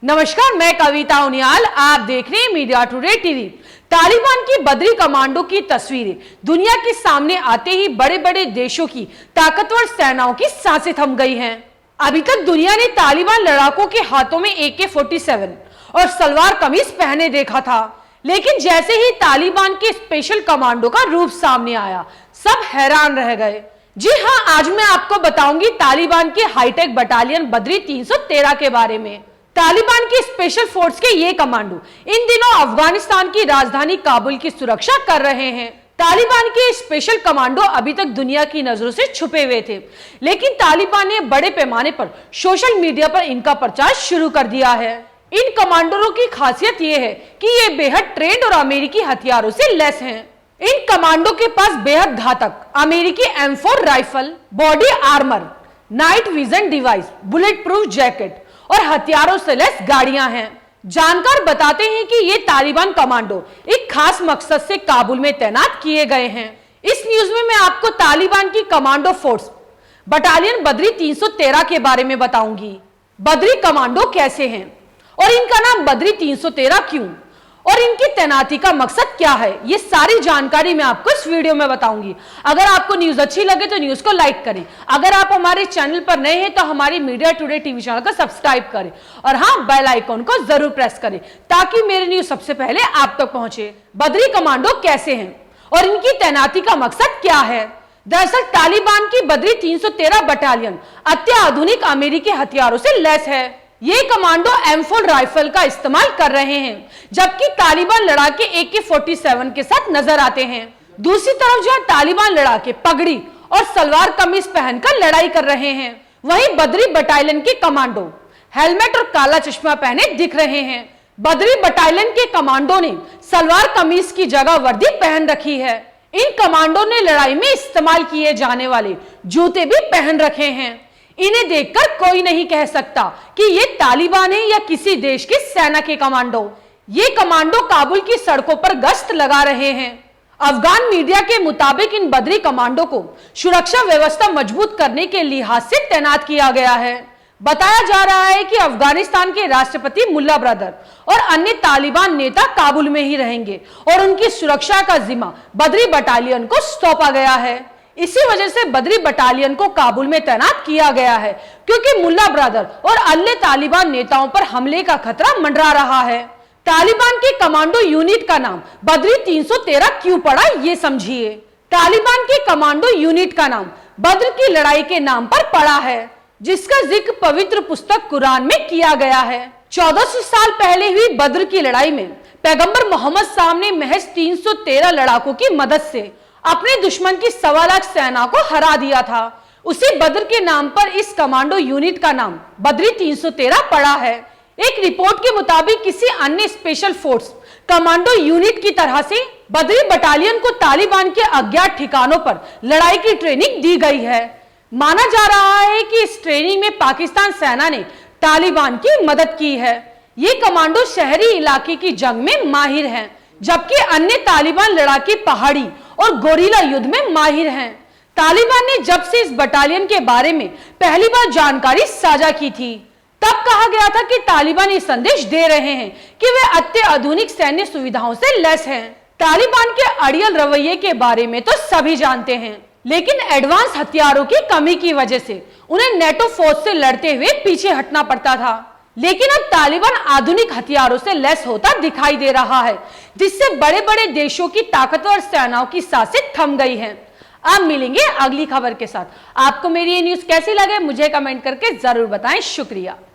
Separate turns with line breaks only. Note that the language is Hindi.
नमस्कार, मैं कविता उनियाल। आप देख रहे हैं मीडिया टुडे टीवी। तालिबान की बदरी कमांडो की तस्वीरें दुनिया के सामने आते ही बड़े बड़े देशों की ताकतवर सेनाओं की सांसें थम गई हैं। अभी तक दुनिया ने तालिबान लड़ाकों के हाथों में AK-47 और सलवार कमीज पहने देखा था, लेकिन जैसे ही तालिबान के स्पेशल कमांडो का रूप सामने आया, सब हैरान रह गए। जी हाँ, आज मैं आपको बताऊंगी तालिबान के हाईटेक बटालियन बदरी 313 के बारे में। तालिबान की स्पेशल फोर्स के ये कमांडो इन दिनों अफगानिस्तान की राजधानी काबुल की सुरक्षा कर रहे हैं। तालिबान के स्पेशल कमांडो अभी तक दुनिया की नजरों से छुपे हुए थे, लेकिन तालिबान ने बड़े पैमाने पर सोशल मीडिया पर इनका प्रचार शुरू कर दिया है। इन कमांडरों की खासियत ये है कि ये बेहद ट्रेंड और अमेरिकी हथियारों से लैस हैं। इन कमांडो के पास बेहद घातक अमेरिकी M4 rifle, body armour, night vision device, bullet proof jacket और हथियारों से लैस गाड़ियां हैं। जानकार बताते हैं कि ये तालिबान कमांडो एक खास मकसद से काबुल में तैनात किए गए हैं। इस न्यूज में मैं आपको तालिबान की कमांडो फोर्स बटालियन बदरी 313 के बारे में बताऊंगी। बदरी कमांडो कैसे हैं और इनका नाम बदरी 313 क्यों और इनकी तैनाती का मकसद क्या है, ये सारी जानकारी मैं आपको इस वीडियो में बताऊंगी। अगर आपको न्यूज अच्छी लगे तो न्यूज को लाइक करें। अगर आप हमारे चैनल पर नए हैं तो हमारी मीडिया टुडे टीवी चैनल को सब्सक्राइब करें और हाँ, बेल आइकॉन को जरूर प्रेस करें ताकि मेरी न्यूज सबसे पहले आप तक पहुंचे। बदरी कमांडो कैसे हैं और इनकी तैनाती का मकसद क्या है? दरअसल तालिबान की बदरी 313 बटालियन अत्याधुनिक अमेरिकी हथियारों से लैस है। ये कमांडो M4 राइफल का इस्तेमाल कर रहे हैं, जबकि तालिबान लड़ाके AK-47 के साथ नजर आते हैं। दूसरी तरफ जहां तालिबान लड़ाके पगड़ी और सलवार कमीज पहनकर लड़ाई कर रहे हैं, वहीं बदरी बटालियन के कमांडो हेलमेट और काला चश्मा पहने दिख रहे हैं। बदरी बटालियन के कमांडो ने सलवार कमीज की जगह वर्दी पहन रखी है। इन कमांडो ने लड़ाई में इस्तेमाल किए जाने वाले जूते भी पहन रखे हैं। इन्हें देखकर कोई नहीं कह सकता कि ये तालिबान है या किसी देश के सेना के कमांडो। ये कमांडो काबुल की सड़कों पर गश्त लगा रहे हैं। अफगान मीडिया के मुताबिक इन बदरी कमांडो को सुरक्षा व्यवस्था मजबूत करने के लिहाज से तैनात किया गया है। बताया जा रहा है कि अफगानिस्तान के राष्ट्रपति मुल्ला ब्रदर और अन्य तालिबान नेता काबुल में ही रहेंगे और उनकी सुरक्षा का जिम्मा बदरी बटालियन को सौंपा गया है। इसी वजह से बदरी बटालियन को काबुल में तैनात किया गया है, क्योंकि मुल्ला ब्रदर और अन्य तालिबान नेताओं पर हमले का खतरा मंडरा रहा है। तालिबान के कमांडो यूनिट का नाम बदरी 313 क्यों पड़ा, ये समझिए। तालिबान के कमांडो यूनिट का नाम बद्र की लड़ाई के नाम पर पड़ा है, जिसका जिक्र पवित्र पुस्तक कुरान में किया गया है। 1400 साल पहले हुई बद्र की लड़ाई में पैगंबर मोहम्मद साहब ने महज 313 लड़ाकों की मदद से अपने दुश्मन की 1.25 लाख सेना को हरा दिया था। उसी बद्र के नाम पर इस कमांडो यूनिट का नाम बदरी 313 पड़ा है। एक रिपोर्ट के मुताबिक किसी अन्य स्पेशल फोर्स कमांडो यूनिट की तरह से बदरी बटालियन को तालिबान के अज्ञात ठिकानों पर लड़ाई की ट्रेनिंग दी गई है। माना जा रहा है कि इस ट्रेनिंग में पाकिस्तान सेना ने तालिबान की मदद की है। ये कमांडो शहरी इलाके की जंग में माहिर हैं, जबकि अन्य तालिबान लड़ाके पहाड़ी और गोरिल्ला युद्ध में माहिर हैं। तालिबान ने जब से इस बटालियन के बारे में पहली बार जानकारी साझा की थी, तब कहा गया था कि तालिबान ये संदेश दे रहे हैं कि वे अत्याधुनिक सैन्य सुविधाओं से लैस हैं। तालिबान के अड़ियल रवैये के बारे में तो सभी जानते हैं, लेकिन एडवांस हथियारों की कमी की वजह से उन्हें नेटो फौज से लड़ते हुए पीछे हटना पड़ता था। लेकिन अब तालिबान आधुनिक हथियारों से लैस होता दिखाई दे रहा है, जिससे बड़े बड़े देशों की ताकतवर सेनाओं की सांसें थम गई हैं। अब मिलेंगे अगली खबर के साथ। आपको मेरी ये न्यूज कैसी लगे मुझे कमेंट करके जरूर बताएं। शुक्रिया।